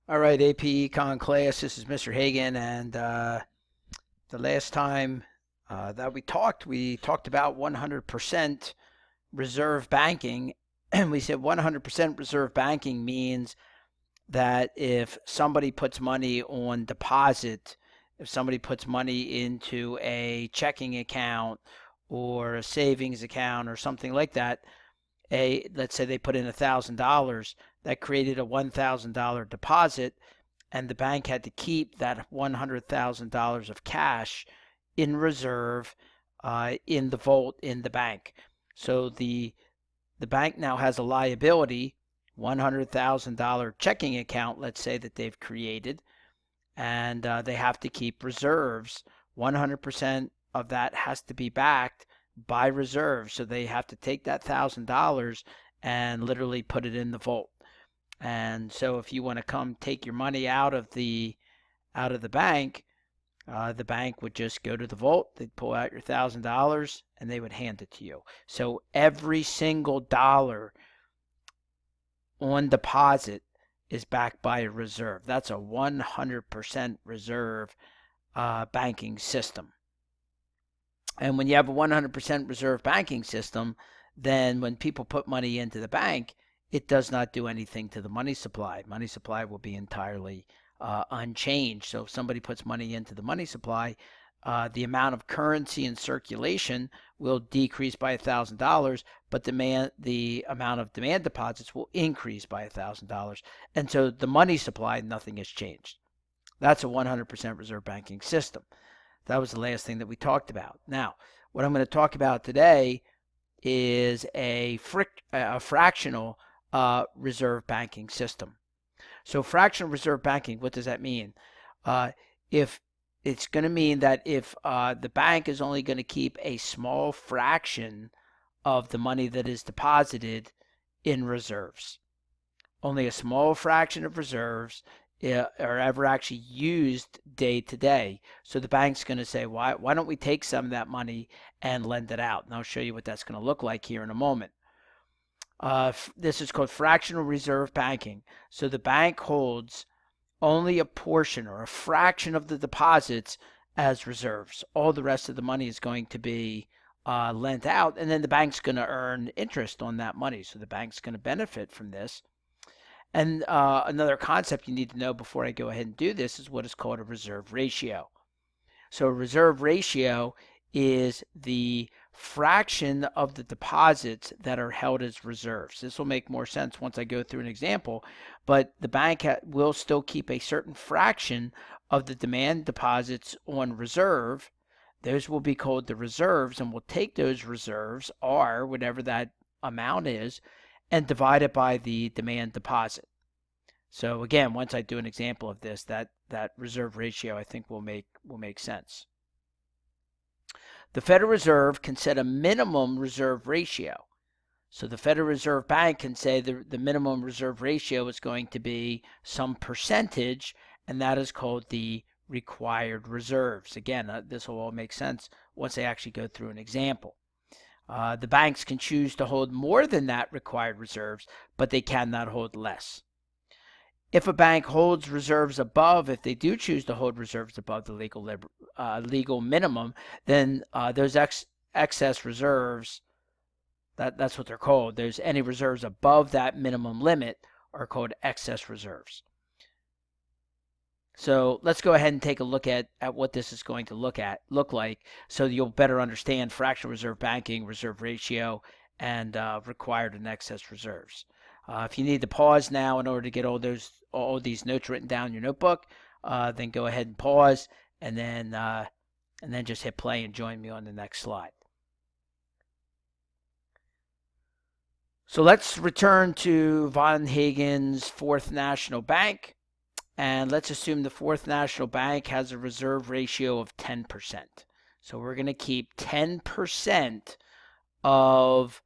All right, AP Econ class, this is Mr. Hagan, and the last time that we talked about 100% reserve banking, and we said 100% reserve banking means that if somebody puts money on deposit, if somebody puts money into a checking account or a savings account or something like that, let's say they put in $1,000, that created a $1,000 deposit, and the bank had to keep that $100,000 of cash in reserve in the vault in the bank. So the bank now has a liability, $100,000 checking account, let's say, that they've created, and they have to keep reserves. 100% of that has to be backed by reserves. So they have to take that $1,000 and literally put it in the vault. And so if you want to come take your money out of the bank, the bank would just go to the vault, they'd pull out your $1,000 and they would hand it to you. So every single dollar on deposit is backed by a reserve. That's a 100% reserve banking system. And when you have a 100% reserve banking system, then when people put money into the bank, it does not do anything to the money supply. Money supply will be entirely unchanged. So if somebody puts money into the money supply, the amount of currency in circulation will decrease by $1,000, but the amount of demand deposits will increase by $1,000. And so the money supply, nothing has changed. That's a 100% reserve banking system. That was the last thing that we talked about. Now, what I'm going to talk about today is a fractional reserve banking system. So fractional reserve banking, what does that mean? If it's going to mean that if the bank is only going to keep a small fraction of the money that is deposited in reserves, only a small fraction of reserves are ever actually used day to day. So the bank's going to say, why don't we take some of that money and lend it out? And I'll show you what that's going to look like here in a moment. This is called fractional reserve banking. So the bank holds only a portion or a fraction of the deposits as reserves. All the rest of the money is going to be lent out, and then the bank's going to earn interest on that money. So the bank's going to benefit from this. And another concept you need to know before I go ahead and do this is what is called a reserve ratio. So a reserve ratio is the fraction of the deposits that are held as reserves. This will make more sense once I go through an example, but the bank will still keep a certain fraction of the demand deposits on reserve. Those will be called the reserves, and we'll take those reserves, or whatever that amount is, and divide it by the demand deposit. So again, once I do an example of this, that reserve ratio I think will make sense. The Federal Reserve can set a minimum reserve ratio. So the Federal Reserve Bank can say the minimum reserve ratio is going to be some percentage, and that is called the required reserves. Again, this will all make sense once I actually go through an example. The banks can choose to hold more than that required reserves, but they cannot hold less. If a bank holds reserves above, if they do choose to hold reserves above the legal minimum, then those excess reserves, that's what they're called. There's any reserves above that minimum limit are called excess reserves. So let's go ahead and take a look at what this is going to look like, so you'll better understand fractional reserve banking, reserve ratio, and required and excess reserves. If you need to pause now in order to get all these notes written down in your notebook, then go ahead and pause, and then just hit play and join me on the next slide. So let's return to Von Hagen's Fourth National Bank. And let's assume the Fourth National Bank has a reserve ratio of 10%. So we're going to keep 10% of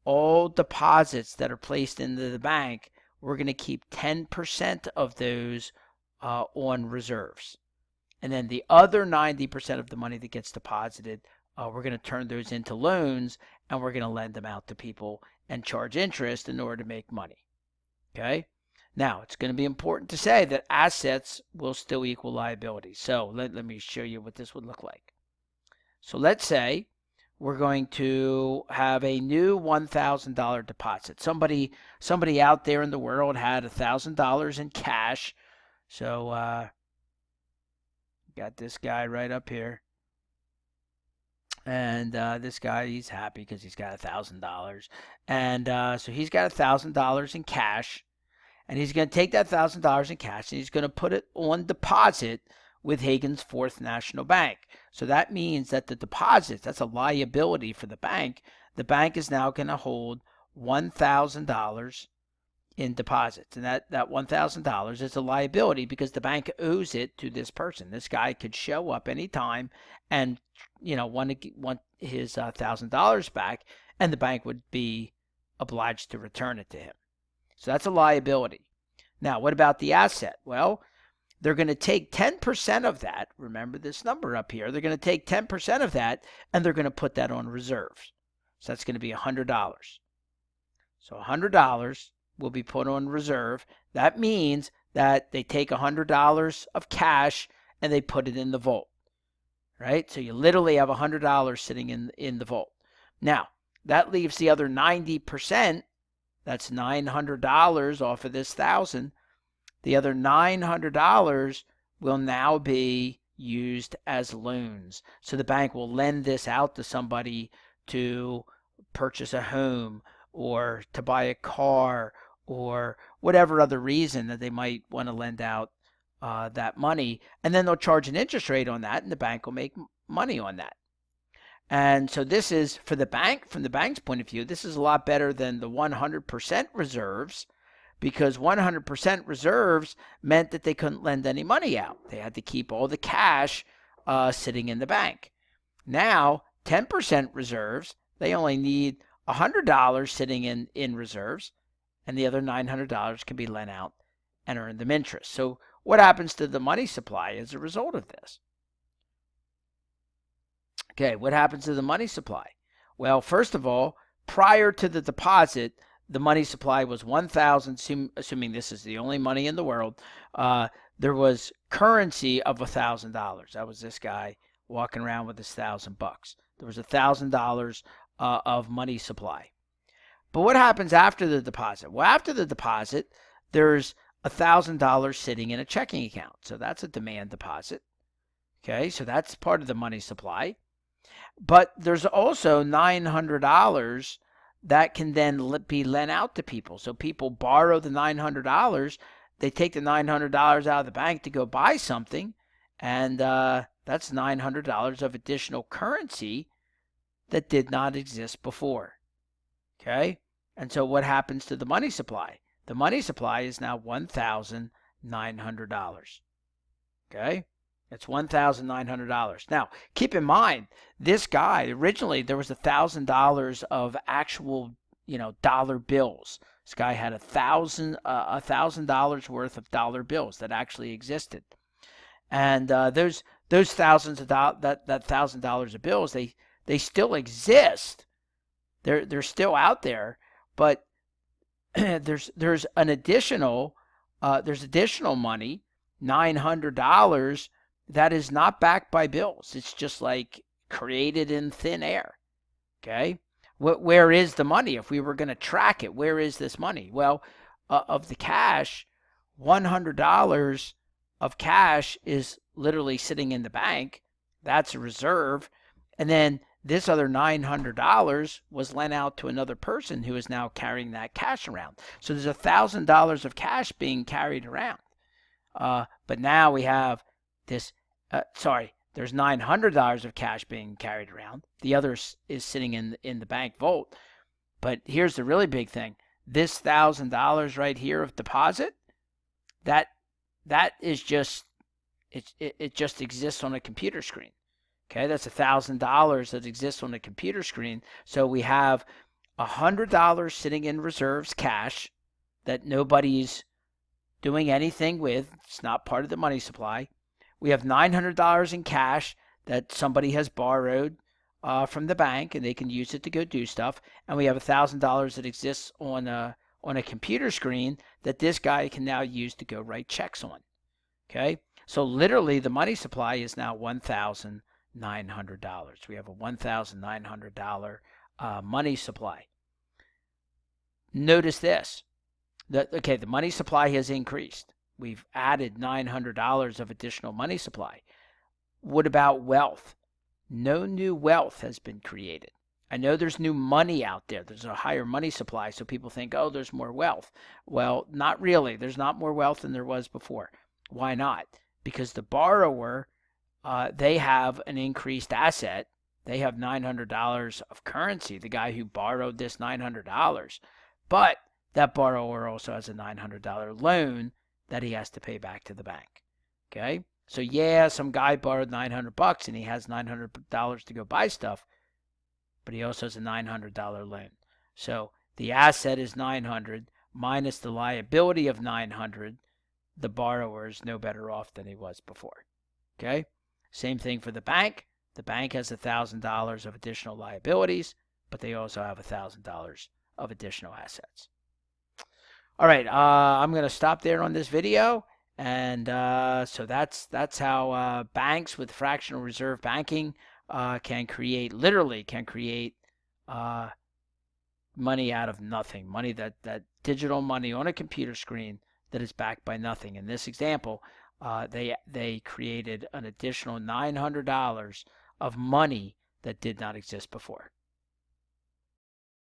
all deposits that are placed into the bank. We're going to keep 10% of those on reserves. And then the other 90% of the money that gets deposited, we're going to turn those into loans, and we're going to lend them out to people and charge interest in order to make money. Okay? Now, it's going to be important to say that assets will still equal liabilities. So let me show you what this would look like. So let's say we're going to have a new $1,000 deposit. Somebody out there in the world had $1,000 in cash. So got this guy right up here. And this guy, he's happy because he's got $1,000. And so he's got $1,000 in cash. And he's going to take that $1,000 in cash and he's going to put it on deposit with Hagen's Fourth National Bank. So that means that the deposit, that's a liability for the bank. The bank is now going to hold $1,000 in deposits. And that $1,000 is a liability because the bank owes it to this person. This guy could show up anytime and, want his $1,000 back, and the bank would be obliged to return it to him. So that's a liability. Now, what about the asset? Well, they're going to take 10% of that. Remember this number up here. They're going to take 10% of that, and they're going to put that on reserves. So that's going to be $100. So $100 will be put on reserve. That means that they take $100 of cash and they put it in the vault, right? So you literally have $100 sitting in the vault. Now, that leaves the other 90%. That's $900 off of this 1,000. The other $900 will now be used as loans. So the bank will lend this out to somebody to purchase a home or to buy a car or whatever other reason that they might want to lend out that money. And then they'll charge an interest rate on that, and the bank will make money on that. And so this is, for the bank, from the bank's point of view, this is a lot better than the 100% reserves, because 100% reserves meant that they couldn't lend any money out. They had to keep all the cash sitting in the bank. Now, 10% reserves, they only need $100 sitting in reserves, and the other $900 can be lent out and earn them interest. So what happens to the money supply as a result of this? Okay, what happens to the money supply? Well, first of all, prior to the deposit, the money supply was 1,000, assuming this is the only money in the world. There was currency of $1,000. That was this guy walking around with his $1,000. There was $1,000 of money supply. But what happens after the deposit? Well, after the deposit, there's $1,000 sitting in a checking account. So that's a demand deposit. Okay, so that's part of the money supply. But there's also $900 that can then be lent out to people. So people borrow the $900. They take the $900 out of the bank to go buy something. And that's $900 of additional currency that did not exist before. Okay? And so what happens to the money supply? The money supply is now $1,900. Okay? It's $1,900. Now, keep in mind, this guy, originally there was $1,000 of actual, dollar bills. This guy had $1,000 worth of dollar bills that actually existed. And those thousands of that $1,000 of bills, they still exist. They're still out there, but there's additional money, $900, that is not backed by bills. It's just like created in thin air. Okay, where is the money? If we were going to track it, where is this money? Well, of the cash, $100 of cash is literally sitting in the bank. That's a reserve, and then this other $900 was lent out to another person who is now carrying that cash around. So there's $1,000 of cash being carried around. But now we have this, there's $900 of cash being carried around. The other is sitting in the bank vault. But here's the really big thing. This $1,000 right here of deposit, that is just, it just exists on a computer screen. Okay, that's $1,000 that exists on a computer screen. So we have $100 sitting in reserves, cash, that nobody's doing anything with. It's not part of the money supply. We have $900 in cash that somebody has borrowed from the bank, and they can use it to go do stuff. And we have $1,000 that exists on a on a computer screen that this guy can now use to go write checks on. Okay, so literally the money supply is now $1,900. We have a $1,900 money supply. Notice this. The money supply has increased. We've added $900 of additional money supply. What about wealth? No new wealth has been created. I know there's new money out there. There's a higher money supply, so people think, oh, there's more wealth. Well, not really. There's not more wealth than there was before. Why not? Because the borrower, they have an increased asset. They have $900 of currency, the guy who borrowed this $900. But that borrower also has a $900 loan that he has to pay back to the bank. Okay? So yeah, some guy borrowed $900 and he has $900 to go buy stuff, but he also has a $900 loan. So the asset is $900 minus the liability of $900. The borrower is no better off than he was before. Okay? Same thing for the bank. The bank has $1,000 of additional liabilities, but they also have $1,000 of additional assets. All right, I'm going to stop there on this video. And so that's how banks with fractional reserve banking can create money out of nothing. Money that digital money on a computer screen that is backed by nothing. In this example, they created an additional $900 of money that did not exist before.